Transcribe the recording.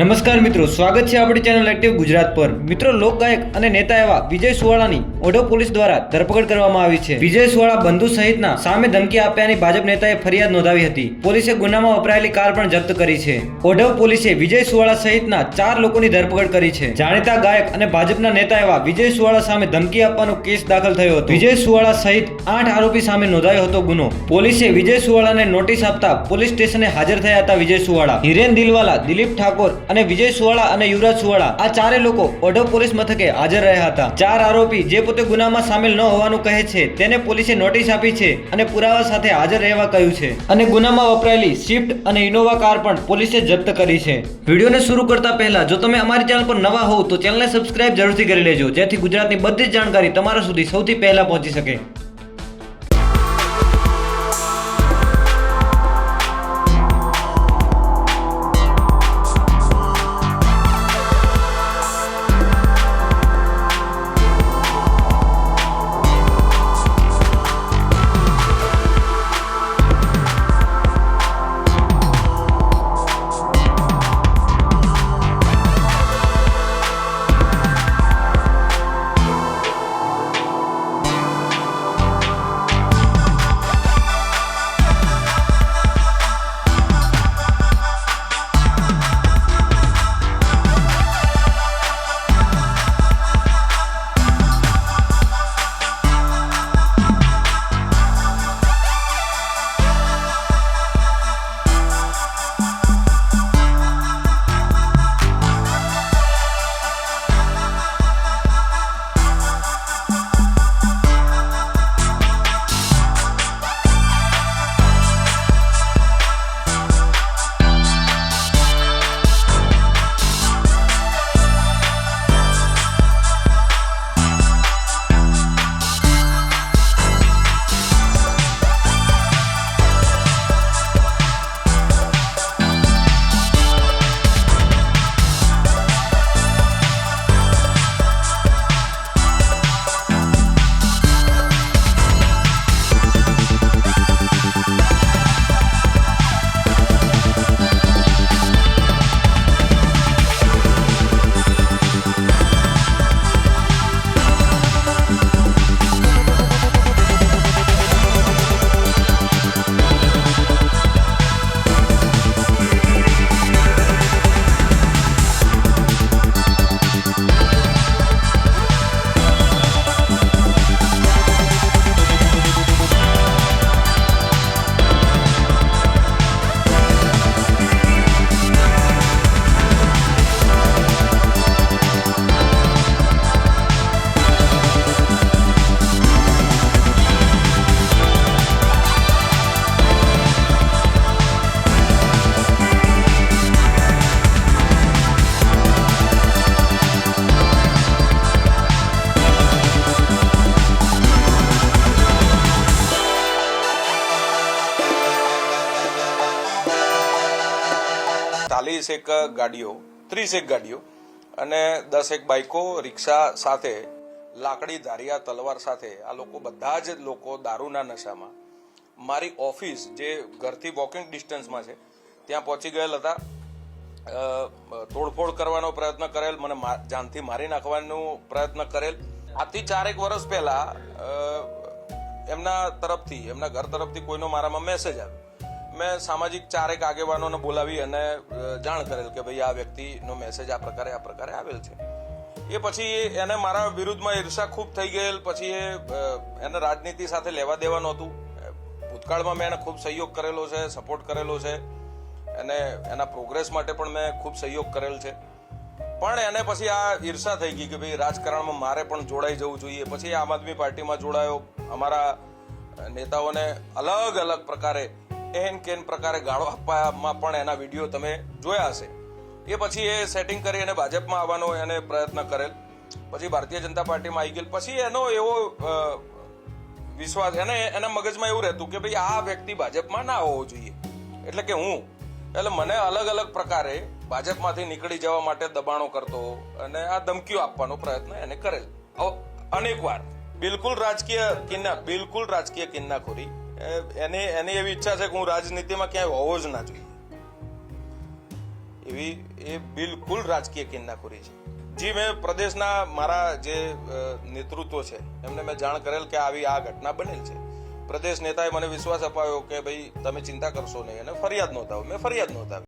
નમસ્કાર મિત્રો, સ્વાગત છે આપણી ચેનલ એક્ટિવ ગુજરાત પર। મિત્રો, લોકગાયક અને નેતા એવા વિજય સુવાળાની ઓઢવ પોલીસ દ્વારા ધરપકડ કરવામાં આવી છે। વિજય સુવાળા બંધુ સહિતના સામે ધમકી આપ્યાની ભાજપ નેતાએ ફરિયાદ નોંધાવી હતી। પોલીસે ગુનામાં વપરાયેલી કાર પણ જપ્ત કરી છે। ઓઢવ પોલીસે વિજય સુવાળા સહિતના 4 લોકોની ધરપકડ કરી છે। જાણીતા ગાયક અને ભાજપના નેતા એવા વિજય સુવાળા સામે ધમકી આપવાનો કેસ દાખલ થયો હતો। વિજય સુવાળા સહિત 8 આરોપી સામે નોંધાયો હતો ગુનો। પોલીસે વિજય સુવાળાને નોટિસ આપતા પોલીસ સ્ટેશને હાજર થયા હતા વિજય સુવાળા, હિરેન દિલવાલા, દિલીપ ઠાકોર અને વિજય સુવાળા અને યુવરાજ સુવાળા આ 4 લોકો ઓઢવ પોલીસ મથકે હાજર રહ્યા હતા। 4 આરોપી જે પોતે ગુનામાં સામેલ ન હોવાનું કહે છે તેને પોલીસે નોટિસ આપી છે અને પુરાવા સાથે હાજર રહેવા કહ્યું છે અને ગુનામાં વપરાયેલી સ્વિફ્ટ અને ઇનોવા કાર પણ પોલીસે જપ્ત કરી છે। વિડીયોને શરૂ કરતા પહેલા જો તમે અમારી ચેનલ પર નવા હોવ તો ચેનલને સબસ્ક્રાઇબ જરૂરથી કરી લેજો, જેથી ગુજરાતની બધી જ જાણકારી તમારા સુધી સૌથી પહેલા પહોંચી શકે। એક ગાડીઓ 30 ગાડીઓ અને 10 બાઇકો, રિક્ષા સાથે લાકડી, ધારિયા, તલવાર સાથે આ લોકો બધા જ લોકો દારૂના નશામાં મારી ઓફિસ જે ઘરથી વોકિંગ ડિસ્ટન્સમાં છે ત્યાં પહોંચી ગયેલ હતા। તોડફોડ કરવાનો પ્રયત્ન કરેલ, મને જાનથી મારી નાખવાનો પ્રયત્ન કરેલ। આથી 4 વર્ષ પહેલા એમના ઘર તરફથી કોઈનો મારામાં મેસેજ આવ્યો। મેં સામાજિક 4 આગેવાનોને બોલાવી અને જાણ કરેલ કે ભાઈ આ વ્યક્તિનો મેસેજ આ પ્રકારે આવેલ છે। એ પછી એને મારા વિરુદ્ધમાં ઈર્ષા ખૂબ થઈ ગયેલ। પછી એને રાજનીતિ સાથે લેવા દેવા નહોતું। ભૂતકાળમાં મેં એને ખૂબ સહયોગ કરેલો છે, સપોર્ટ કરેલો છે અને એના પ્રોગ્રેસ માટે પણ મેં ખૂબ સહયોગ કરેલ છે। પણ એને પછી આ ઈર્ષા થઈ ગઈ કે ભાઈ રાજકારણમાં મારે પણ જોડાઈ જવું જોઈએ। પછી આમ આદમી પાર્ટીમાં જોડાયો। અમારા નેતાઓને અલગ અલગ પ્રકારે એન કેન પ્રકારે ગાળો આપવામાં પણ એના વિડીયો તમે જોયા હશે। એ પછી એ સેટિંગ કરી અને ભાજપમાં આવવાનો એને પ્રયત્ન કરેલ। પછી ભારતીય જનતા પાર્ટીમાં આવી ગયેલ। પછી એનો એવો વિશ્વાસ, એના મગજમાં એવું રહેતું કે ભાઈ આ વ્યક્તિ ભાજપમાં ના હોવો જોઈએ, એટલે કે એટલે મને અલગ અલગ પ્રકારે ભાજપમાંથી નીકળી જવા માટે દબાણો કરતો અને આ ધમકીઓ આપવાનો પ્રયત્ન એને કરેલ અનેક વાર। બિલકુલ રાજકીય કિન્નાખોરી એની એવી ઈચ્છા છે કે હું રાજનીતિમાં ક્યાંય હોવો જ ના જોઈએ। એવી એ બિલકુલ રાજકીય કિન્નાખોરી છે. જી, મેં પ્રદેશના મારા જે નેતૃત્વ છે એમને મેં જાણ કરેલ કે આવી આ ઘટના બનેલ છે. પ્રદેશ નેતાએ મને વિશ્વાસ અપાયો કે ભાઈ તમે ચિંતા કરશો નહીં અને ફરિયાદ નોંધાવો. મેં ફરિયાદ નોંધાવી.